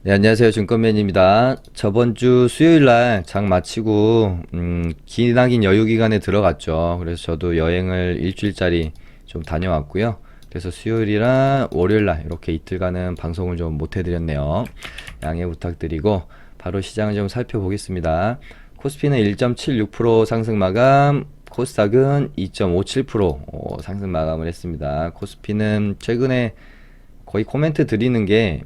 네, 안녕하세요. 증권맨입니다. 저번 주 수요일 날 장 마치고 기나긴 여유 기간에 들어갔죠. 그래서 저도 여행을 일주일짜리 좀 다녀왔고요. 그래서 수요일이랑 월요일 날 이렇게 이틀간은 방송을 좀 못 해드렸네요. 양해 부탁드리고 바로 시장을 좀 살펴보겠습니다. 코스피는 1.76% 상승 마감, 코스닥은 2.57% 상승 마감을 했습니다. 코스피는 최근에 거의 코멘트 드리는 게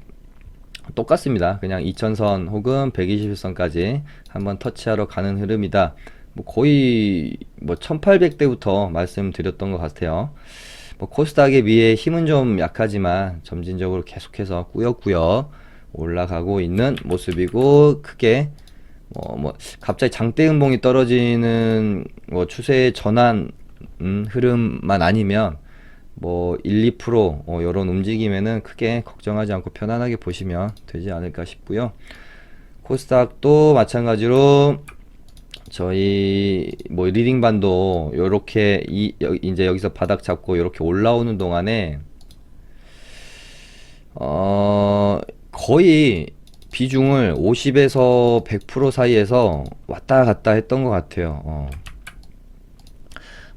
똑같습니다. 그냥 2000선 혹은 121선까지 한번 터치하러 가는 흐름이다. 뭐 거의 뭐 1800대부터 말씀드렸던 것 같아요. 뭐 코스닥에 비해 힘은 좀 약하지만 점진적으로 계속해서 꾸역꾸역 올라가고 있는 모습이고, 크게 갑자기 장대음봉이 떨어지는 뭐 추세 전환 흐름만 아니면 뭐 1, 2% 이런 움직임에는 크게 걱정하지 않고 편안하게 보시면 되지 않을까 싶고요. 코스닥도 마찬가지로 저희 뭐 리딩반도 요렇게 이제 여기서 바닥 잡고 요렇게 올라오는 동안에 거의 비중을 50에서 100% 사이에서 왔다 갔다 했던 것 같아요.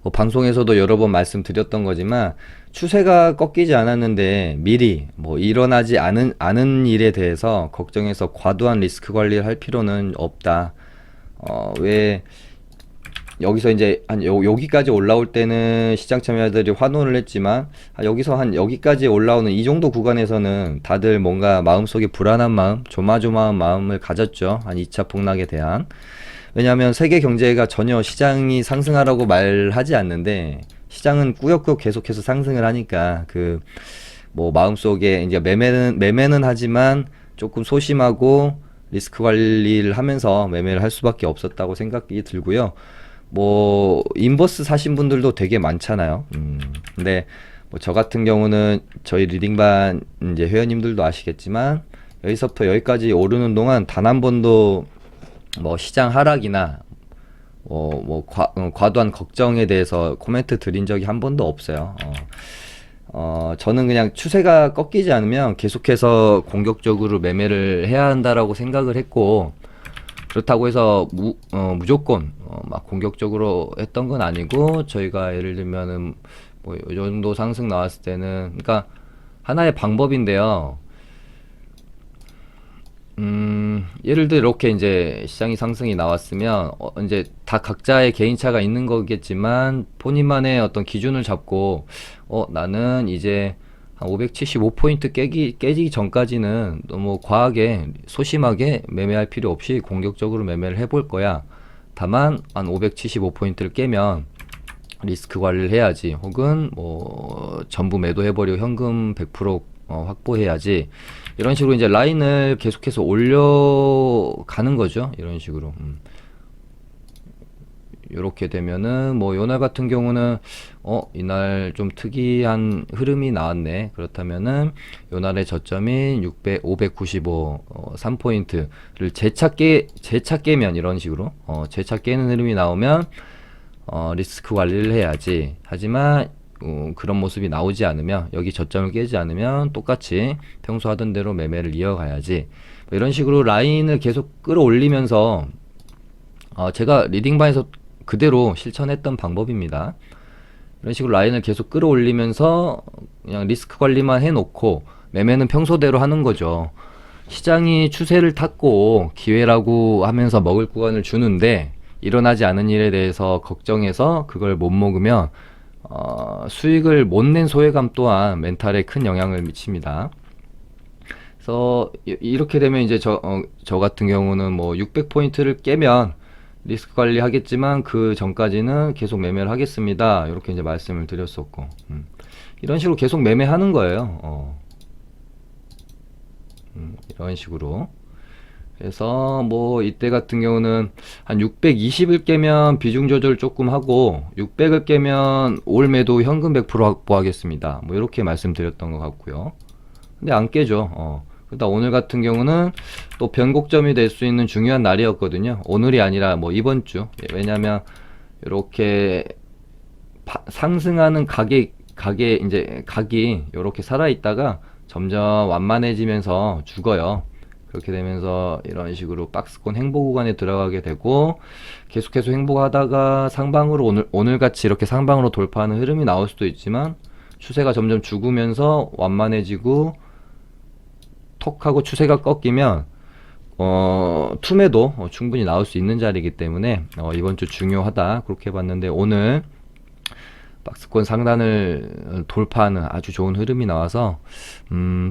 뭐 방송에서도 여러 번 말씀드렸던 거지만 추세가 꺾이지 않았는데 미리 뭐 일어나지 않은 일에 대해서 걱정해서 과도한 리스크 관리를 할 필요는 없다. 왜 여기서 이제 여기까지 올라올 때는 시장 참여자들이 환호를 했지만, 여기서 한 여기까지 올라오는 이 정도 구간에서는 다들 뭔가 마음속에 불안한 마음, 조마조마한 마음을 가졌죠. 한 2차 폭락에 대한. 왜냐하면 세계 경제가 전혀 시장이 상승하라고 말하지 않는데 시장은 꾸역꾸역 계속해서 상승을 하니까 그 뭐 마음속에 이제 매매는 하지만 조금 소심하고 리스크 관리를 하면서 매매를 할 수밖에 없었다고 생각이 들고요. 뭐 인버스 사신 분들도 되게 많잖아요. 근데 뭐 저 같은 경우는 저희 리딩반 이제 회원님들도 아시겠지만 여기서부터 여기까지 오르는 동안 단 한 번도 뭐 시장 하락이나 과도한 걱정에 대해서 코멘트 드린 적이 한 번도 없어요. 저는 그냥 추세가 꺾이지 않으면 계속해서 공격적으로 매매를 해야 한다라고 생각을 했고, 그렇다고 해서 무조건 막 공격적으로 했던 건 아니고, 저희가 예를 들면은 뭐 이 정도 상승 나왔을 때는, 그러니까 하나의 방법인데요. 예를 들어 이렇게 이제 시장이 상승이 나왔으면 이제 다 각자의 개인차가 있는 거겠지만 본인만의 어떤 기준을 잡고 나는 이제 한 575포인트 깨지기 전까지는 너무 과하게 소심하게 매매할 필요 없이 공격적으로 매매를 해볼 거야. 다만 한 575포인트를 깨면 리스크 관리를 해야지, 혹은 뭐 전부 매도해버리고 현금 100% 확보해야지, 이런 식으로 이제 라인을 계속해서 올려가는 거죠. 이런 식으로. 이렇게 되면은 뭐 요날 같은 경우는 이날 좀 특이한 흐름이 나왔네. 그렇다면은 요날의 저점인 595 3포인트를 재차 깨면, 이런 식으로 재차 깨는 흐름이 나오면 리스크 관리를 해야지. 하지만 그런 모습이 나오지 않으면, 여기 저점을 깨지 않으면 똑같이 평소 하던 대로 매매를 이어가야지. 뭐 이런 식으로 라인을 계속 끌어올리면서 제가 리딩방에서 그대로 실천했던 방법입니다. 이런 식으로 라인을 계속 끌어올리면서 그냥 리스크 관리만 해놓고 매매는 평소대로 하는 거죠. 시장이 추세를 탔고 기회라고 하면서 먹을 구간을 주는데 일어나지 않은 일에 대해서 걱정해서 그걸 못 먹으면 수익을 못 낸 소외감 또한 멘탈에 큰 영향을 미칩니다. 그래서 이렇게 되면 이제 저 같은 경우는 뭐 600포인트를 깨면 리스크 관리 하겠지만 그 전까지는 계속 매매를 하겠습니다. 이렇게 이제 말씀을 드렸었고, 이런 식으로 계속 매매하는 거예요. 이런 식으로. 그래서 뭐 이때 같은 경우는 한 620을 깨면 비중 조절 조금 하고, 600을 깨면 올 매도 현금 100% 확보하겠습니다. 뭐 이렇게 말씀드렸던 것 같고요. 근데 안 깨죠. 그러다 오늘 같은 경우는 또 변곡점이 될 수 있는 중요한 날이었거든요. 오늘이 아니라 뭐 이번 주. 왜냐면 이렇게 상승하는 각이 이렇게 살아 있다가 점점 완만해지면서 죽어요. 그렇게 되면서 이런 식으로 박스권 횡보 구간에 들어가게 되고, 계속해서 횡보하다가 상방으로 오늘같이 이렇게 상방으로 돌파하는 흐름이 나올 수도 있지만, 추세가 점점 죽으면서 완만해지고 톡 하고 추세가 꺾이면 툼에도 충분히 나올 수 있는 자리이기 때문에 이번 주 중요하다 그렇게 봤는데, 오늘 박스권 상단을 돌파하는 아주 좋은 흐름이 나와서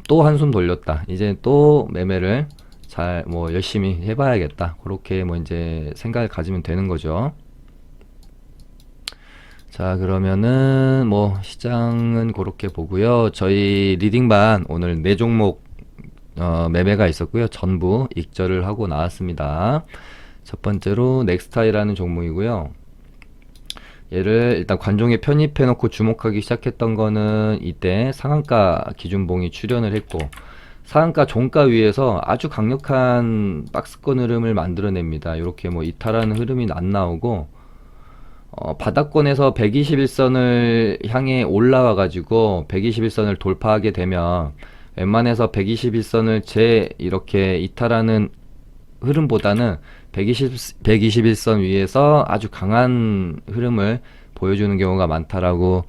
또 한숨 돌렸다. 이제 또 매매를 잘 열심히 해봐야겠다. 그렇게 이제 생각을 가지면 되는 거죠. 자, 그러면은 시장은 그렇게 보고요. 저희 리딩반 오늘 4종목 매매가 있었고요. 전부 익절을 하고 나왔습니다. 첫 번째로 넥스타이라는 종목이고요. 얘를 일단 관종에 편입해 놓고 주목하기 시작했던 거는 이때 상한가 기준봉이 출현을 했고, 상한가 종가 위에서 아주 강력한 박스권 흐름을 만들어냅니다. 이렇게 이탈하는 흐름이 안 나오고 바닥권에서 121선을 향해 올라와 가지고 121선을 돌파하게 되면 웬만해서 121선을 이렇게 이탈하는 흐름보다는 121선 위에서 아주 강한 흐름을 보여주는 경우가 많다라고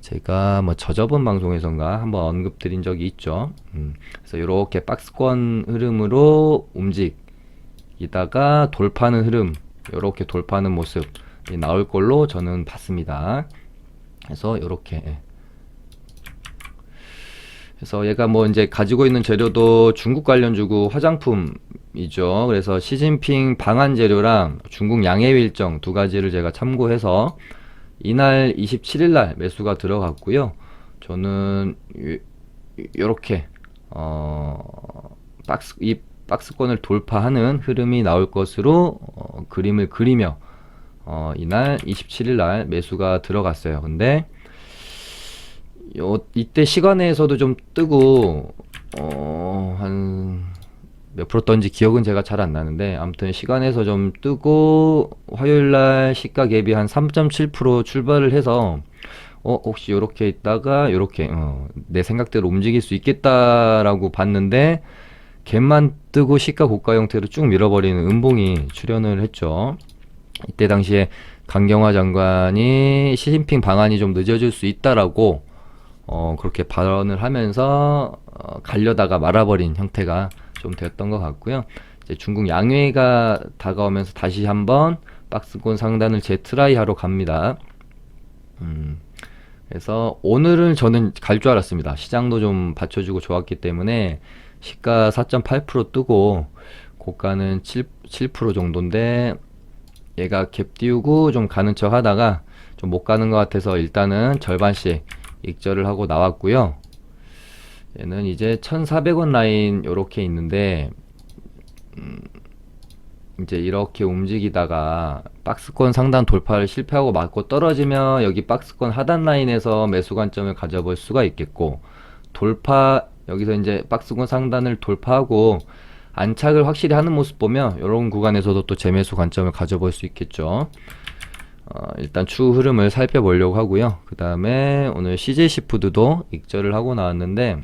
제가 저저번 방송에선가 한번 언급드린 적이 있죠. 그래서 이렇게 박스권 흐름으로 움직이다가 돌파하는 흐름, 이렇게 돌파하는 모습 나올 걸로 저는 봤습니다. 그래서 이렇게, 그래서 얘가 이제 가지고 있는 재료도 중국 관련주고 화장품이죠. 그래서 시진핑 방한 재료랑 중국 양해회 일정 두 가지를 제가 참고해서 이날 27일날 매수가 들어갔고요. 저는 이렇게 이 박스권을 돌파하는 흐름이 나올 것으로 그림을 그리며 이날 27일날 매수가 들어갔어요. 근데 이때 시간에서도 좀 뜨고 한 몇 프로 떴는지 기억은 제가 잘 안 나는데, 아무튼 시간에서 좀 뜨고 화요일날 시가 갭이 한 3.7% 출발을 해서 혹시 요렇게 있다가 요렇게 내 생각대로 움직일 수 있겠다라고 봤는데, 갭만 뜨고 시가 고가 형태로 쭉 밀어버리는 음봉이 출현을 했죠. 이때 당시에 강경화 장관이 시진핑 방안이 좀 늦어질 수 있다라고 그렇게 발언을 하면서 가려다가 말아버린 형태가 좀 되었던 것 같고요. 이제 중국 양회가 다가오면서 다시 한번 박스권 상단을 재트라이 하러 갑니다. 그래서 오늘은 저는 갈 줄 알았습니다. 시장도 좀 받쳐주고 좋았기 때문에 시가 4.8% 뜨고 고가는 7% 정도인데, 얘가 갭 띄우고 좀 가는 척 하다가 좀 못 가는 것 같아서 일단은 절반씩 익절을 하고 나왔고요. 얘는 이제 1,400원 라인 요렇게 있는데, 이제 이렇게 움직이다가 박스권 상단 돌파를 실패하고 맞고 떨어지면 여기 박스권 하단 라인에서 매수 관점을 가져볼 수가 있겠고, 여기서 이제 박스권 상단을 돌파하고 안착을 확실히 하는 모습 보면 이런 구간에서도 또 재매수 관점을 가져볼 수 있겠죠. 일단 추후 흐름을 살펴보려고 하고요. 그 다음에 오늘 CJ시푸드도 익절을 하고 나왔는데,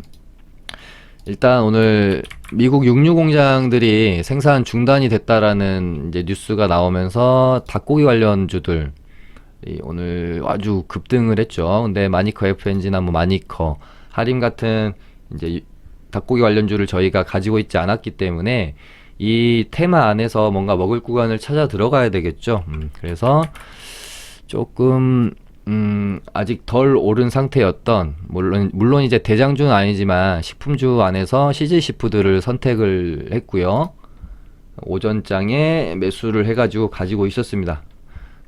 일단 오늘 미국 육류 공장들이 생산 중단이 됐다라는 이제 뉴스가 나오면서 닭고기 관련주들 오늘 아주 급등을 했죠. 근데 마니커 FNG나 마니커, 하림 같은 이제 닭고기 관련주를 저희가 가지고 있지 않았기 때문에 이 테마 안에서 뭔가 먹을 구간을 찾아 들어가야 되겠죠. 그래서 조금 아직 덜 오른 상태였던, 물론 이제 대장주는 아니지만 식품주 안에서 CJ시푸드를 선택을 했고요. 오전장에 매수를 해가지고 가지고 있었습니다.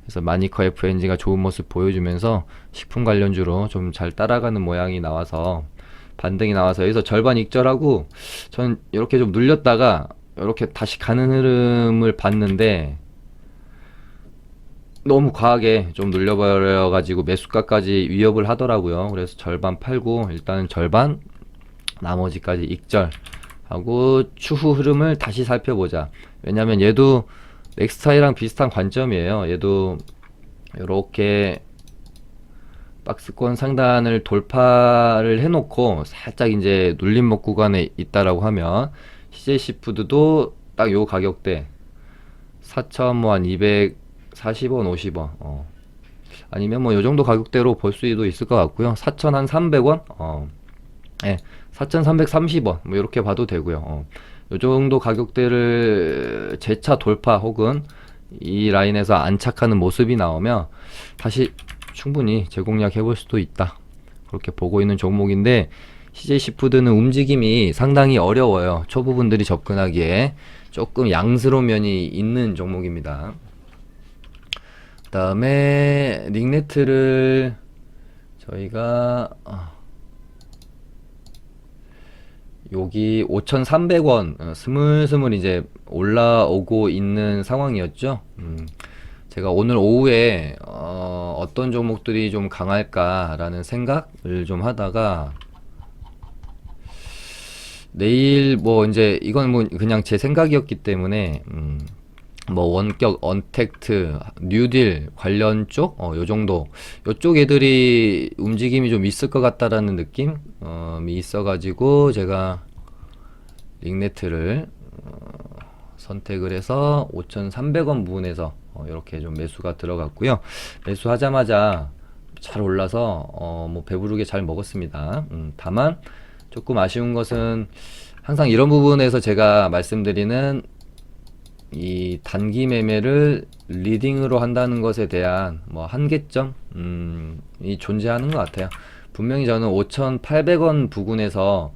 그래서 마니커 FNG가 좋은 모습 보여주면서 식품 관련주로 좀 잘 따라가는 모양이 나와서 반등이 나와서 여기서 절반 익절하고, 전 이렇게 좀 눌렸다가 이렇게 다시 가는 흐름을 봤는데 너무 과하게 좀 눌려버려 가지고 매수가까지 위협을 하더라고요. 그래서 절반 팔고 일단은 절반, 나머지까지 익절하고 추후 흐름을 다시 살펴보자. 왜냐면 얘도 넥스타이랑 비슷한 관점이에요. 얘도 이렇게 박스권 상단을 돌파를 해놓고 살짝 이제 눌림목 구간에 있다라고 하면 CJ 시푸드도 딱 요 가격대 4천 뭐 한 240원, 50원. 아니면 뭐 요 정도 가격대로 볼 수도 있을 것 같고요. 4천 한 300원? 예. 4,330원. 뭐 이렇게 봐도 되고요. 요 정도 가격대를 재차 돌파 혹은 이 라인에서 안착하는 모습이 나오면 다시 충분히 재공략 해볼 수도 있다. 그렇게 보고 있는 종목인데 CJ 시푸드는 움직임이 상당히 어려워요. 초보분들이 접근하기에 조금 양스러운 면이 있는 종목입니다. 그 다음에 링네트를 저희가 여기 5,300원 스물스물 이제 올라오고 있는 상황이었죠. 제가 오늘 오후에 어떤 종목들이 좀 강할까라는 생각을 좀 하다가 내일 뭐 이제 이건 뭐 그냥 제 생각이었기 때문에 뭐 원격, 언택트, 뉴딜 관련 쪽, 요 정도, 요쪽 애들이 움직임이 좀 있을 것 같다라는 느낌이 있어가지고 제가 링네트를 선택을 해서 5,300원 부분에서 이렇게 좀 매수가 들어갔고요. 매수하자마자 잘 올라서 뭐 배부르게 잘 먹었습니다. 다만 조금 아쉬운 것은 항상 이런 부분에서 제가 말씀드리는 이 단기 매매를 리딩으로 한다는 것에 대한 뭐 한계점이 존재하는 것 같아요. 분명히 저는 5,800원 부근에서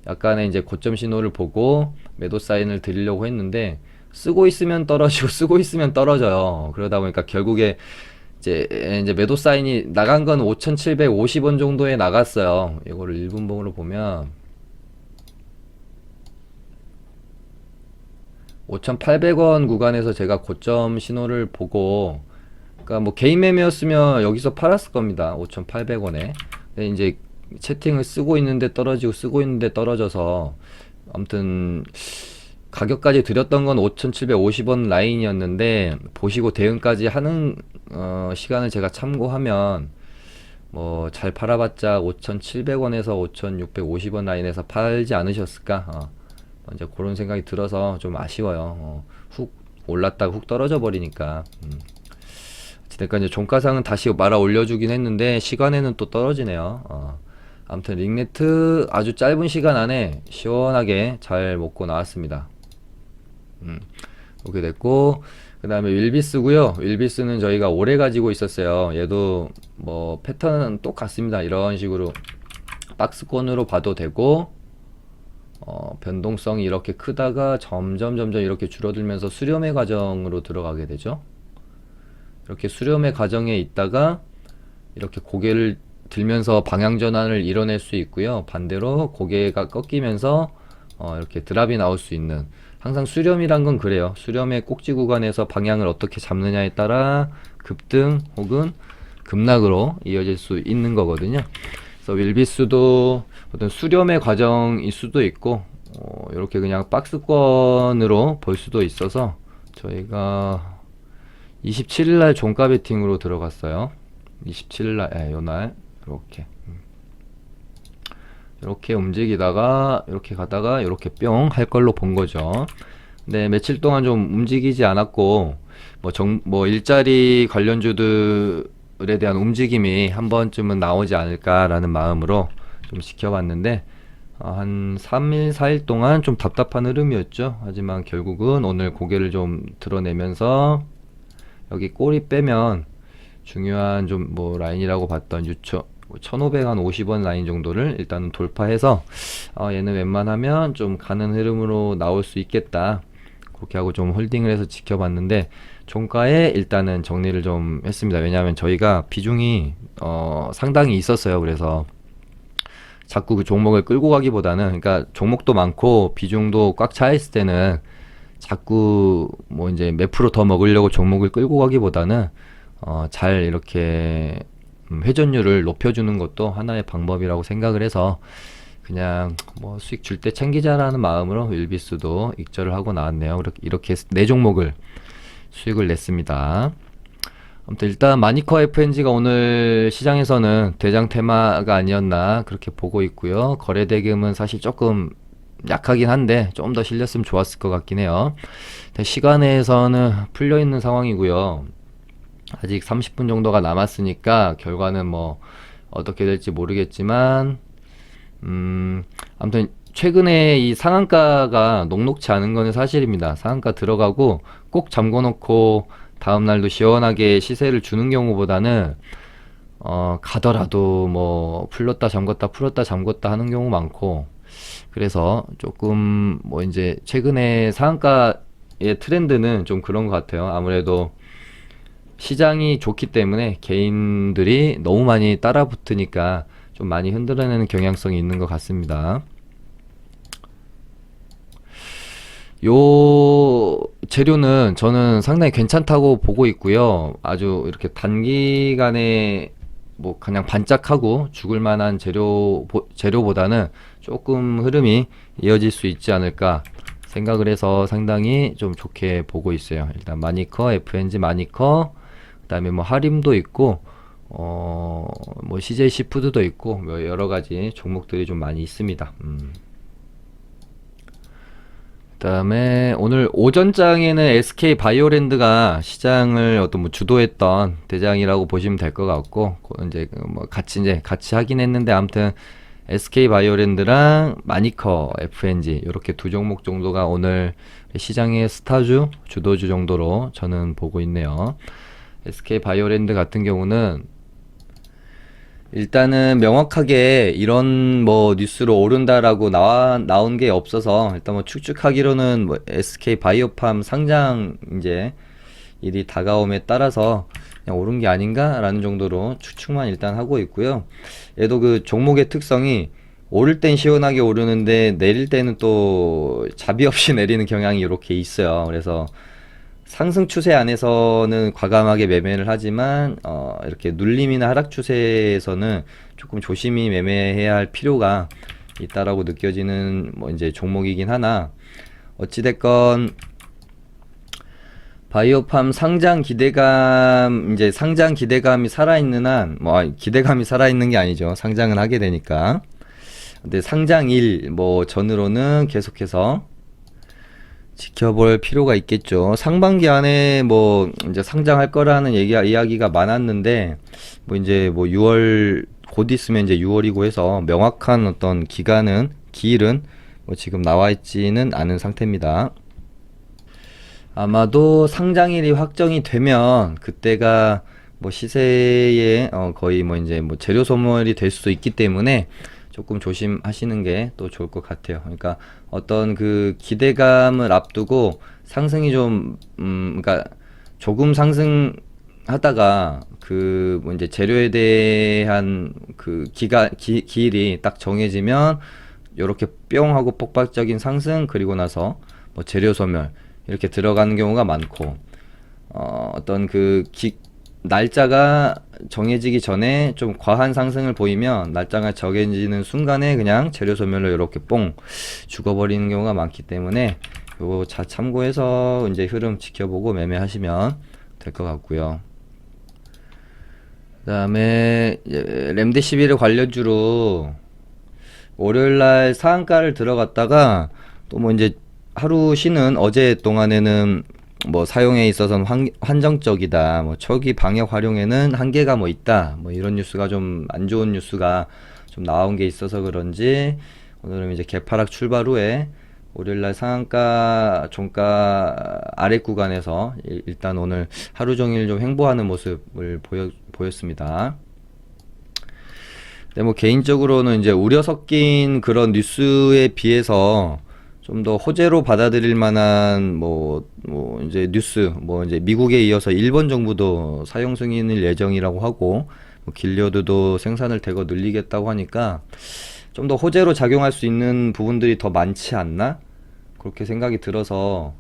약간의 이제 고점 신호를 보고 매도 사인을 드리려고 했는데 쓰고 있으면 떨어지고 쓰고 있으면 떨어져요. 그러다 보니까 결국에 이제 매도 사인이 나간 건 5,750원 정도에 나갔어요. 이거를 1분봉으로 보면 5,800원 구간에서 제가 고점 신호를 보고, 그러니까 뭐 개인 매매였으면 여기서 팔았을 겁니다. 5,800원에. 근데 이제 채팅을 쓰고 있는데 떨어지고 쓰고 있는데 떨어져서 아무튼 가격까지 드렸던 건 5,750원 라인이었는데 보시고 대응까지 하는 시간을 제가 참고하면 뭐 잘 팔아봤자 5,700원에서 5,650원 라인에서 팔지 않으셨을까? 이제 그런 생각이 들어서 좀 아쉬워요. 훅 올랐다가 훅 떨어져 버리니까. 어찌됐건 이제 종가상은 다시 말아 올려주긴 했는데 시간에는 또 떨어지네요. 아무튼 링네트 아주 짧은 시간 안에 시원하게 잘 먹고 나왔습니다. 이렇게 됐고, 그 다음에 윌비스고요. 윌비스는 저희가 오래 가지고 있었어요. 얘도 뭐 패턴은 똑같습니다. 이런 식으로 박스권으로 봐도 되고, 변동성이 이렇게 크다가 점점 이렇게 줄어들면서 수렴의 과정으로 들어가게 되죠. 이렇게 수렴의 과정에 있다가 이렇게 고개를 들면서 방향 전환을 이뤄낼 수 있고요. 반대로 고개가 꺾이면서 이렇게 드랍이 나올 수 있는, 항상 수렴이란 건 그래요. 수렴의 꼭지 구간에서 방향을 어떻게 잡느냐에 따라 급등 혹은 급락으로 이어질 수 있는 거거든요. 그래서 윌비스도 어떤 수렴의 과정일 수도 있고 이렇게 그냥 박스권으로 볼 수도 있어서 저희가 27일날 종가 베팅으로 들어갔어요. 27일날 요날 이렇게 움직이다가 이렇게 가다가 이렇게 뿅 할 걸로 본 거죠. 근데 며칠 동안 좀 움직이지 않았고 뭐 일자리 관련주들에 대한 움직임이 한 번쯤은 나오지 않을까라는 마음으로 좀 지켜봤는데 한 3일 4일 동안 좀 답답한 흐름이었죠. 하지만 결국은 오늘 고개를 좀 드러내면서 여기 꼬리 빼면 중요한 좀 뭐 라인이라고 봤던 1,550원 라인 정도를 일단은 돌파해서 얘는 웬만하면 좀 가는 흐름으로 나올 수 있겠다, 그렇게 하고 좀 홀딩을 해서 지켜봤는데 종가에 일단은 정리를 좀 했습니다. 왜냐하면 저희가 비중이 상당히 있었어요. 그래서 자꾸 그 종목을 끌고 가기보다는, 그러니까 종목도 많고 비중도 꽉 차 있을 때는 자꾸 뭐 이제 몇 프로 더 먹으려고 종목을 끌고 가기보다는 잘 이렇게 회전율을 높여주는 것도 하나의 방법이라고 생각을 해서 그냥 뭐 수익 줄 때 챙기자라는 마음으로 윌비스도 익절을 하고 나왔네요. 이렇게 네 종목을 수익을 냈습니다. 아무튼 일단 마니커 FNG가 오늘 시장에서는 대장 테마가 아니었나 그렇게 보고 있고요. 거래 대금은 사실 조금 약하긴 한데 좀 더 실렸으면 좋았을 것 같긴 해요. 시간에서는 풀려 있는 상황이고요. 아직 30분 정도가 남았으니까 결과는 뭐 어떻게 될지 모르겠지만 아무튼 최근에 이 상한가가 녹록치 않은 거는 사실입니다. 상한가 들어가고 꼭 잠궈 놓고 다음날도 시원하게 시세를 주는 경우보다는 가더라도 뭐 풀렸다 잠궜다 풀었다 잠궜다 하는 경우 많고, 그래서 조금 뭐 이제 최근에 상한가의 트렌드는 좀 그런 것 같아요. 아무래도 시장이 좋기 때문에 개인들이 너무 많이 따라 붙으니까 좀 많이 흔들어내는 경향성이 있는 것 같습니다. 요 재료는 저는 상당히 괜찮다고 보고 있고요. 아주 이렇게 단기간에 뭐 그냥 반짝하고 죽을 만한 재료보다는 조금 흐름이 이어질 수 있지 않을까 생각을 해서 상당히 좀 좋게 보고 있어요. 일단 마니커, FNG 마니커, 그다음에 뭐 하림도 있고 뭐 CJ 시푸드도 있고 뭐 여러 가지 종목들이 좀 많이 있습니다. 그다음에 오늘 오전장에는 SK 바이오랜드가 시장을 어떤 뭐 주도했던 대장이라고 보시면 될 것 같고, 이제 뭐 같이 하긴 했는데 아무튼 SK 바이오랜드랑 마니커, FNG 이렇게 두 종목 정도가 오늘 시장의 스타주, 주도주 정도로 저는 보고 있네요. SK 바이오랜드 같은 경우는 일단은 명확하게 이런 뭐 뉴스로 오른다라고 나온 게 없어서 일단 뭐 추측하기로는 뭐 SK 바이오팜 상장 이제 일이 다가옴에 따라서 그냥 오른 게 아닌가라는 정도로 추측만 일단 하고 있고요. 얘도 그 종목의 특성이 오를 땐 시원하게 오르는데 내릴 때는 또 자비 없이 내리는 경향이 이렇게 있어요. 그래서 상승 추세 안에서는 과감하게 매매를 하지만 이렇게 눌림이나 하락 추세에서는 조금 조심히 매매해야 할 필요가 있다라고 느껴지는 뭐 이제 종목이긴 하나, 어찌됐건 바이오팜 상장 기대감, 이제 상장 기대감이 살아있는 한, 뭐 기대감이 살아있는 게 아니죠. 상장은 하게 되니까. 근데 상장일 뭐 전으로는 계속해서 지켜볼 필요가 있겠죠. 상반기 안에 뭐 이제 상장할 거라는 이야기가 많았는데 뭐 이제 뭐 6월 곧 있으면 이제 6월이고 해서 명확한 어떤 기일은 뭐 지금 나와 있지는 않은 상태입니다. 아마도 상장일이 확정이 되면 그때가 뭐 시세에 거의 뭐 이제 뭐 재료 소멸이 될 수도 있기 때문에 조금 조심하시는 게 또 좋을 것 같아요. 그러니까 어떤 그 기대감을 앞두고 상승이 좀, 그러니까 조금 상승하다가 그 뭐 이제 재료에 대한 그 기일이 딱 정해지면 요렇게 뿅 하고 폭발적인 상승, 그리고 나서 뭐 재료 소멸 이렇게 들어가는 경우가 많고, 어떤 그 날짜가 정해지기 전에 좀 과한 상승을 보이면 날짜가 정해지는 순간에 그냥 재료 소멸로 이렇게 뽕 죽어버리는 경우가 많기 때문에 요거 잘 참고해서 이제 흐름 지켜보고 매매하시면 될 것 같고요. 그 다음에 램데시비르 관련주로 월요일날 상한가를 들어갔다가 또 뭐 이제 하루 쉬는 어제 동안에는 뭐 사용에 있어서는 한정적이다, 뭐 초기 방역 활용에는 한계가 뭐 있다, 뭐 이런 뉴스가 좀 안 좋은 뉴스가 좀 나온 게 있어서 그런지 오늘은 이제 개파락 출발 후에 월요일날 상한가 종가 아래 구간에서 일단 오늘 하루 종일 좀 횡보하는 모습을 보였습니다. 근데 뭐 개인적으로는 이제 우려 섞인 그런 뉴스에 비해서 좀 더 호재로 받아들일 만한 뭐 이제 뉴스, 뭐 이제 미국에 이어서 일본 정부도 사용 승인일 예정이라고 하고 뭐 길리어드도 생산을 대거 늘리겠다고 하니까 좀 더 호재로 작용할 수 있는 부분들이 더 많지 않나, 그렇게 생각이 들어서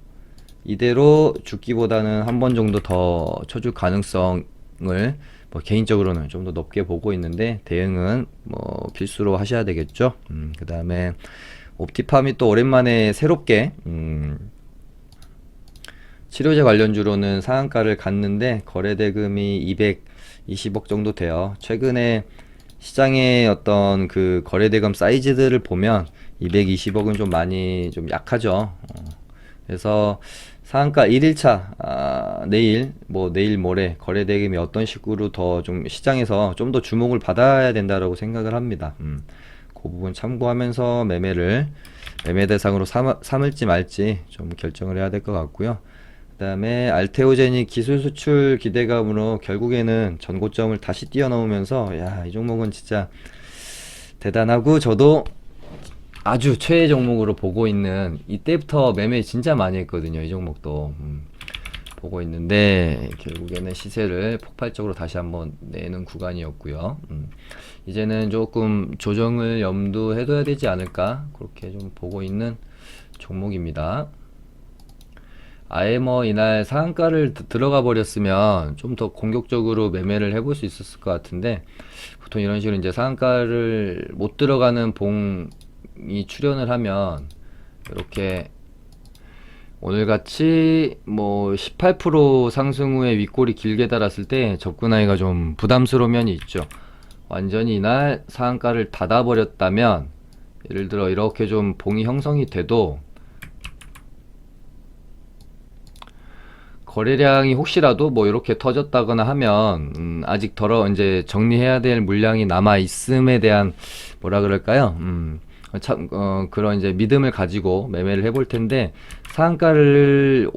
이대로 죽기보다는 한 번 정도 더 쳐줄 가능성을 뭐 개인적으로는 좀 더 높게 보고 있는데, 대응은 뭐 필수로 하셔야 되겠죠. 그 다음에 옵티팜이 또 오랜만에 새롭게 치료제 관련주로는 상한가를 갔는데 거래대금이 220억 정도 돼요. 최근에 시장의 어떤 그 거래대금 사이즈들을 보면 220억은 좀 많이 좀 약하죠. 그래서 상한가 1일차 내일 내일 모레 거래 대금이 어떤 식으로 더 좀 시장에서 좀 더 주목을 받아야 된다라고 생각을 합니다. 그 부분 참고하면서 매매 대상으로 삼을지 말지 좀 결정을 해야 될 것 같고요. 그 다음에 알테오젠이 기술 수출 기대감으로 결국에는 전고점을 다시 뛰어넘으면서 야, 이 종목은 진짜 대단하고 저도 아주 최애 종목으로 보고 있는, 이때부터 매매 진짜 많이 했거든요. 이 종목도 보고 있는데 결국에는 시세를 폭발적으로 다시 한번 내는 구간이었고요. 이제는 조금 조정을 염두해둬야 되지 않을까, 그렇게 좀 보고 있는 종목입니다. 아예 이날 상한가를 들어가 버렸으면 좀 더 공격적으로 매매를 해볼 수 있었을 것 같은데, 보통 이런 식으로 이제 상한가를 못 들어가는 봉이 출현을 하면 이렇게 오늘같이 18% 상승 후에 윗골이 길게 달았을 때 접근하기가 좀 부담스러운 면이 있죠. 완전히 이날 상한가를 닫아버렸다면, 예를 들어 이렇게 좀 봉이 형성이 돼도 거래량이 혹시라도 이렇게 터졌다거나 하면 아직 이제 정리해야 될 물량이 남아 있음에 대한 뭐라 그럴까요? 그런 이제 믿음을 가지고 매매를 해볼 텐데, 상한가를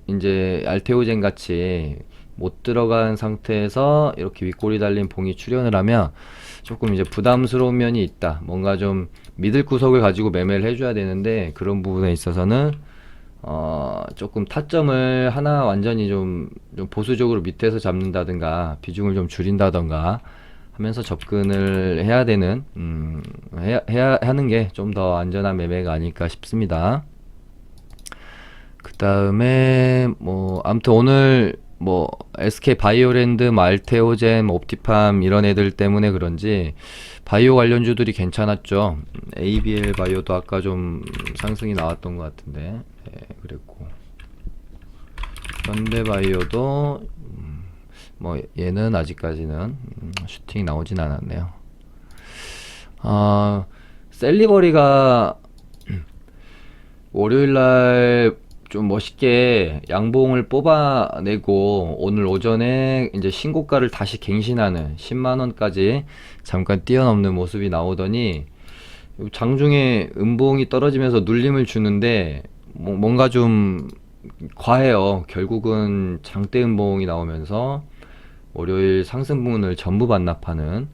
이제 알테오젠 같이 못 들어간 상태에서 이렇게 윗골이 달린 봉이 출현을 하면 조금 이제 부담스러운 면이 있다. 뭔가 좀 믿을 구석을 가지고 매매를 해줘야 되는데, 그런 부분에 있어서는 조금 타점을 하나 완전히 좀 보수적으로 밑에서 잡는다든가 비중을 좀 줄인다든가 하면서 접근을 해야 되는, 해야 하는 게 좀 더 안전한 매매가 아닐까 싶습니다. 그 다음에 아무튼 오늘 SK 바이오랜드, 알테오젠, 옵티팜 이런 애들 때문에 그런지 바이오 관련주들이 괜찮았죠. ABL 바이오도 아까 좀 상승이 나왔던 것 같은데, 그랬고 현대바이오도 얘는 아직까지는 슈팅이 나오진 않았네요. 셀리버리가 월요일날 좀 멋있게 양봉을 뽑아내고 오늘 오전에 이제 신고가를 다시 갱신하는 10만원까지 잠깐 뛰어넘는 모습이 나오더니, 장중에 음봉이 떨어지면서 눌림을 주는데 뭔가 좀 과해요. 결국은 장대 음봉이 나오면서 월요일 상승분을 전부 반납하는,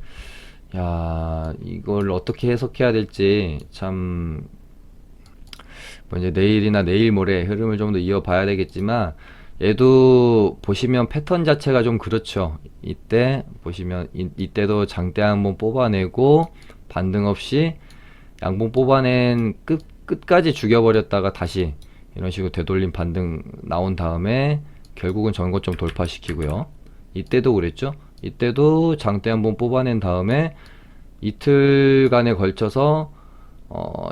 야, 이걸 어떻게 해석해야 될지 참 이제 내일이나 내일 모레 흐름을 좀 더 이어봐야 되겠지만, 얘도 보시면 패턴 자체가 좀 그렇죠. 이때 보시면 이때도 장대 한번 뽑아내고 반등 없이 양봉 뽑아낸 끝까지 죽여버렸다가 다시 이런 식으로 되돌림 반등 나온 다음에 결국은 전고점 돌파시키고요. 이때도 그랬죠. 이때도 장대 한번 뽑아낸 다음에 이틀간에 걸쳐서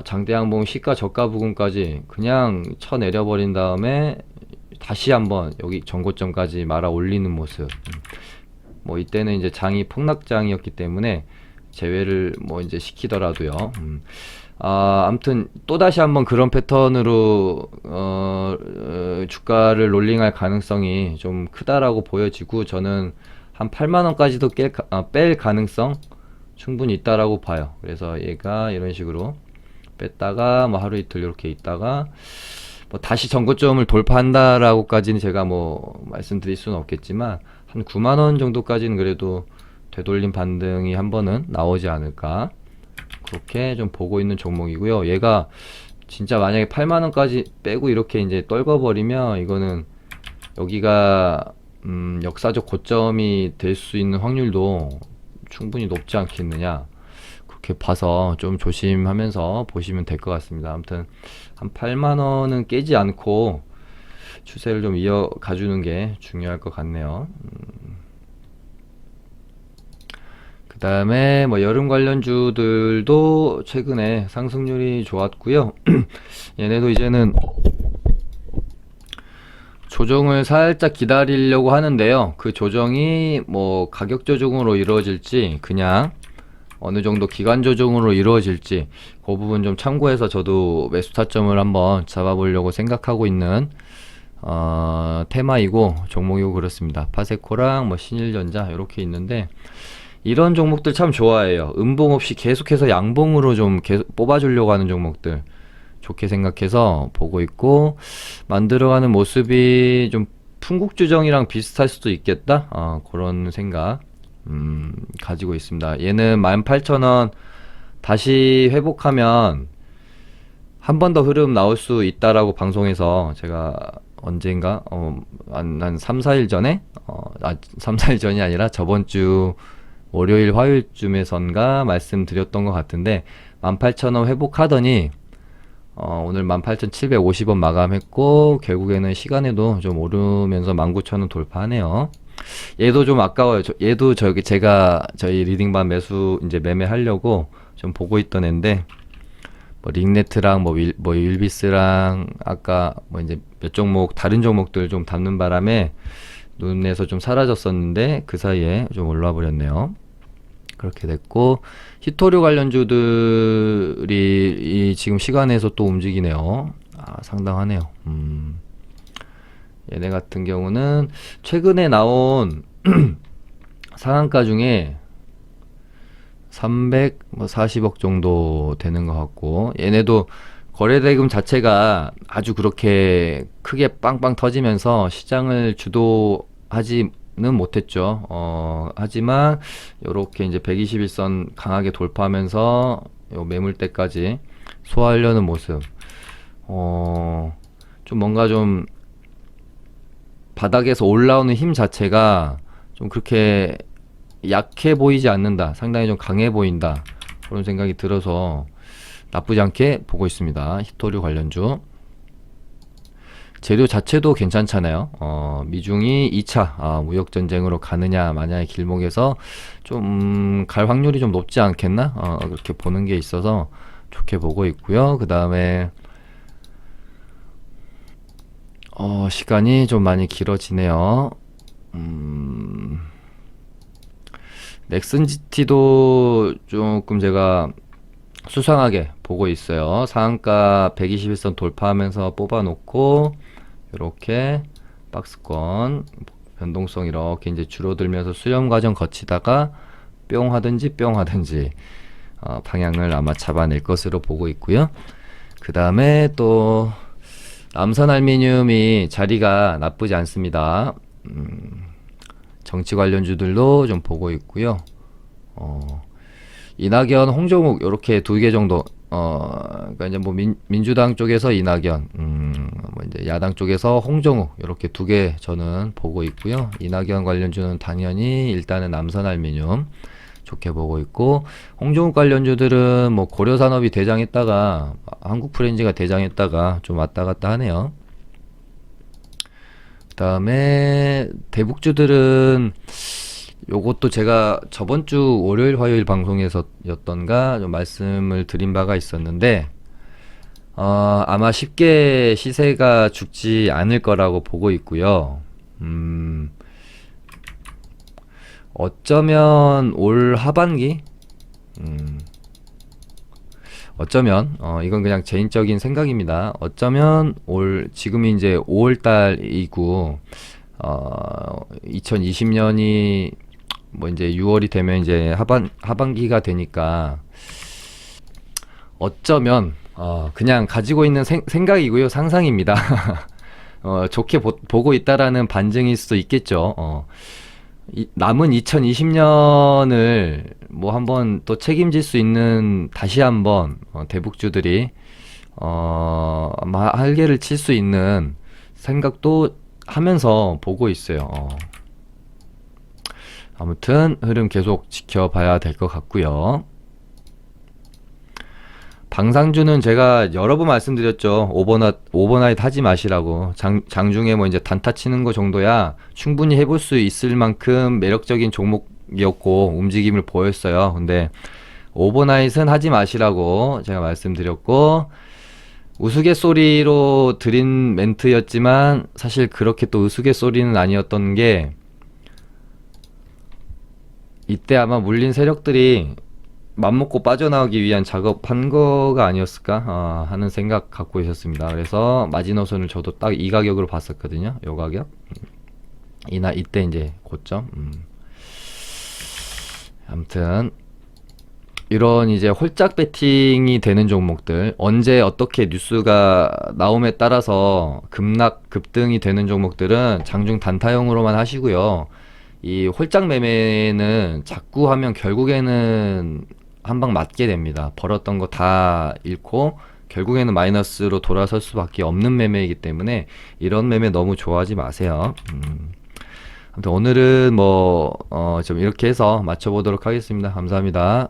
장대 양봉 시가 저가 부근까지 그냥 쳐내려버린 다음에 다시 한번 여기 전고점까지 말아 올리는 모습. 이때는 이제 장이 폭락장이었기 때문에 제외를 이제 시키더라도요. 아무튼 또다시 한번 그런 패턴으로 주가를 롤링할 가능성이 좀 크다라고 보여지고, 저는 한 8만원까지도 뺄 가능성 충분히 있다라고 봐요. 그래서 얘가 이런 식으로 뺐다가 하루 이틀 이렇게 있다가 다시 전고점을 돌파한다라고까지는 제가 말씀드릴 수는 없겠지만, 한 9만원 정도까지는 그래도 되돌림 반등이 한 번은 나오지 않을까, 그렇게 좀 보고 있는 종목이고요. 얘가 진짜 만약에 8만원까지 빼고 이렇게 이제 떨궈버리면 이거는 여기가 역사적 고점이 될 수 있는 확률도 충분히 높지 않겠느냐, 그렇게 봐서 좀 조심하면서 보시면 될 것 같습니다. 아무튼 한 8만원은 깨지 않고 추세를 좀 이어가주는 게 중요할 것 같네요. 그 다음에 여름 관련주들도 최근에 상승률이 좋았고요. 얘네도 이제는 조정을 살짝 기다리려고 하는데요. 그 조정이 가격 조정으로 이루어질지 그냥 어느 정도 기간 조정으로 이루어질지 그 부분 좀 참고해서 저도 매수 타점을 한번 잡아보려고 생각하고 있는 테마이고 종목이고 그렇습니다. 파세코랑 뭐 신일전자 이렇게 있는데 이런 종목들 참 좋아해요. 음봉 없이 계속해서 양봉으로 좀 계속 뽑아주려고 하는 종목들 좋게 생각해서 보고 있고, 만들어가는 모습이 좀 풍국주정이랑 비슷할 수도 있겠다, 그런 생각 가지고 있습니다. 얘는 18,000원 다시 회복하면 한 번 더 흐름 나올 수 있다라고 방송에서 제가 언젠가 한 3, 4일 전에 3, 4일 전이 아니라 저번 주 월요일 화요일쯤에선가 말씀드렸던 것 같은데, 18,000원 회복하더니 오늘 18,750원 마감했고 결국에는 시간에도 좀 오르면서 19,000원 돌파하네요. 얘도 좀 아까워요. 얘도 제가 저희 리딩반 매수 이제 매매하려고 좀 보고 있던 앤데, 뭐 링네트랑 뭐 율비스랑 아까 뭐 이제 몇 종목 다른 종목들 좀 담는 바람에 눈에서 좀 사라졌었는데 그 사이에 좀 올라와 버렸네요. 그렇게 됐고, 히토류 관련주들이 이 지금 시간에서 또 움직이네요. 상당하네요. 얘네 같은 경우는 최근에 나온 상한가 중에 340억 정도 되는 것 같고, 얘네도 거래대금 자체가 아주 그렇게 크게 빵빵 터지면서 시장을 주도하지는 못했죠. 하지만 요렇게 이제 121선 강하게 돌파하면서 요 매물대까지 소화하려는 모습. 좀 뭔가 좀 바닥에서 올라오는 힘 자체가 좀 그렇게 약해 보이지 않는다. 상당히 좀 강해 보인다. 그런 생각이 들어서 나쁘지 않게 보고 있습니다. 히토류 관련주. 재료 자체도 괜찮잖아요. 미중이 2차 무역전쟁으로 가느냐 마냐의 길목에서 좀 갈 확률이 좀 높지 않겠나? 그렇게 보는 게 있어서 좋게 보고 있고요. 그 다음에 시간이 좀 많이 길어지네요. 넥슨GT도 조금 제가 수상하게 보고 있어요. 상한가 121선 돌파하면서 뽑아놓고 이렇게 박스권 변동성 이렇게 이제 줄어들면서 수렴 과정 거치다가 뿅 하든지 방향을 아마 잡아낼 것으로 보고 있고요. 그 다음에 또 남선알미늄이 자리가 나쁘지 않습니다. 정치 관련주들도 좀 보고 있고요. 이낙연, 홍정욱 이렇게 두 개 정도. 그러니까 이제 뭐 민주당 쪽에서 이낙연, 뭐 이제 야당 쪽에서 홍정욱 이렇게 두 개 저는 보고 있고요. 이낙연 관련주는 당연히 일단은 남선알미늄 좋게 보고 있고, 홍정욱 관련주들은 뭐 고려산업이 대장했다가 한국프렌즈가 대장했다가 좀 왔다 갔다 하네요. 그 다음에 대북주들은 요것도 제가 저번 주 월요일 화요일 방송에서였던가 좀 말씀을 드린 바가 있었는데, 아마 쉽게 시세가 죽지 않을 거라고 보고 있고요. 어쩌면 올 하반기, 어쩌면 이건 그냥 개인적인 생각입니다. 어쩌면 지금이 이제 5월 달이고 2020년이 뭐 이제 6월이 되면 이제 하반기가 되니까, 어쩌면 그냥 가지고 있는 생각이고요. 상상입니다. 좋게 보고 있다라는 반증일 수도 있겠죠. 남은 2020년을 뭐 한번 또 책임질 수 있는, 다시 한번 대북주들이 아마 할개를 칠 수 있는 생각도 하면서 보고 있어요. 아무튼 흐름 계속 지켜봐야 될 것 같고요. 방산주는 제가 여러 번 말씀드렸죠. 오버나잇 하지 마시라고. 장중에 뭐 이제 단타 치는 거 정도야 충분히 해볼 수 있을 만큼 매력적인 종목이었고 움직임을 보였어요. 근데 오버나잇은 하지 마시라고 제가 말씀드렸고, 우스갯소리로 드린 멘트였지만 사실 그렇게 또 우스갯소리는 아니었던 게, 이때 아마 물린 세력들이 맘먹고 빠져나오기 위한 작업한 거가 아니었을까 하는 생각 갖고 있었습니다. 그래서 마지노선을 저도 딱 이 가격으로 봤었거든요. 요 가격. 이때 이제 고점. 아무튼 이런 이제 홀짝 베팅이 되는 종목들, 언제 어떻게 뉴스가 나옴에 따라서 급락 급등이 되는 종목들은 장중 단타형으로만 하시고요. 이 홀짝 매매는 자꾸 하면 결국에는 한 방 맞게 됩니다. 벌었던 거 다 잃고 결국에는 마이너스로 돌아설 수밖에 없는 매매이기 때문에 이런 매매 너무 좋아하지 마세요. 아무튼 오늘은 뭐 좀 이렇게 해서 맞춰보도록 하겠습니다. 감사합니다.